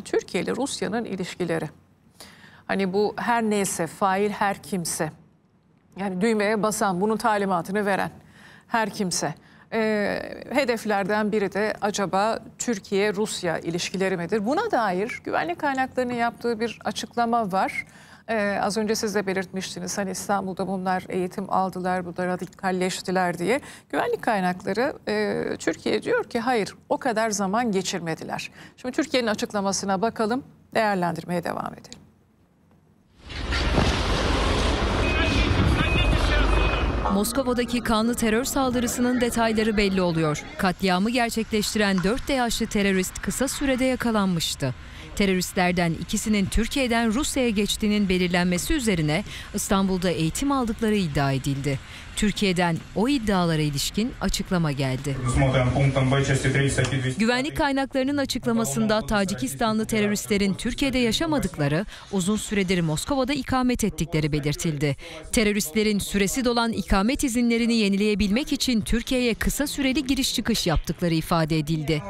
Türkiye ile Rusya'nın ilişkileri. Hani bu her neyse, fail her kimse. Yani düğmeye basan, bunun talimatını veren her kimse. Hedeflerden biri de acaba Türkiye-Rusya ilişkileri midir? Buna dair güvenlik kaynaklarının yaptığı bir açıklama var. Az önce siz de belirtmiştiniz, hani İstanbul'da bunlar eğitim aldılar, bu da radikalleştiler diye. Güvenlik kaynakları Türkiye diyor ki hayır, o kadar zaman geçirmediler. Şimdi Türkiye'nin açıklamasına bakalım, değerlendirmeye devam edelim. Moskova'daki kanlı terör saldırısının detayları belli oluyor. Katliamı gerçekleştiren 4 DAEŞ'li terörist kısa sürede yakalanmıştı. Teröristlerden ikisinin Türkiye'den Rusya'ya geçtiğinin belirlenmesi üzerine İstanbul'da eğitim aldıkları iddia edildi. Türkiye'den o iddialara ilişkin açıklama geldi. Güvenlik kaynaklarının açıklamasında Tacikistanlı teröristlerin Türkiye'de yaşamadıkları, uzun süredir Moskova'da ikamet ettikleri belirtildi. Teröristlerin süresi dolan ikamet izinlerini yenileyebilmek için Türkiye'ye kısa süreli giriş çıkış yaptıkları ifade edildi.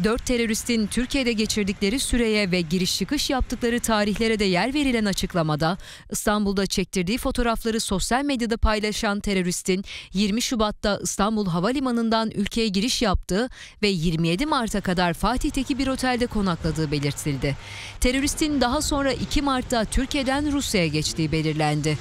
4 teröristin Türkiye'de geçirdikleri süreye ve giriş çıkış yaptıkları tarihlere de yer verilen açıklamada, İstanbul'da çektirdiği fotoğrafları sosyal medyada paylaşan teröristin 20 Şubat'ta İstanbul Havalimanı'ndan ülkeye giriş yaptığı ve 27 Mart'a kadar Fatih'teki bir otelde konakladığı belirtildi. Teröristin daha sonra 2 Mart'ta Türkiye'den Rusya'ya geçtiği belirlendi.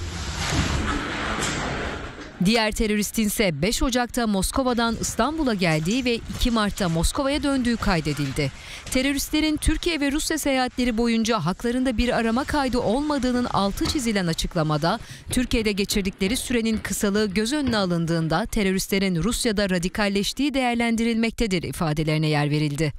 Diğer teröristin ise 5 Ocak'ta Moskova'dan İstanbul'a geldiği ve 2 Mart'ta Moskova'ya döndüğü kaydedildi. Teröristlerin Türkiye ve Rusya seyahatleri boyunca haklarında bir arama kaydı olmadığının altı çizilen açıklamada, Türkiye'de geçirdikleri sürenin kısalığı göz önüne alındığında teröristlerin Rusya'da radikalleştiği değerlendirilmektedir ifadelerine yer verildi.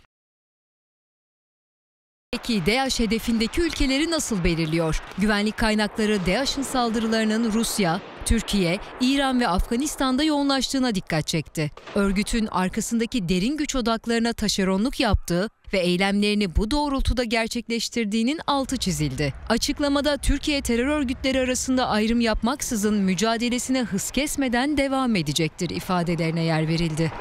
Peki DAEŞ hedefindeki ülkeleri nasıl belirliyor? Güvenlik kaynakları DAEŞ'in saldırılarının Rusya, Türkiye, İran ve Afganistan'da yoğunlaştığına dikkat çekti. Örgütün arkasındaki derin güç odaklarına taşeronluk yaptığı ve eylemlerini bu doğrultuda gerçekleştirdiğinin altı çizildi. Açıklamada Türkiye terör örgütleri arasında ayrım yapmaksızın mücadelesine hız kesmeden devam edecektir ifadelerine yer verildi.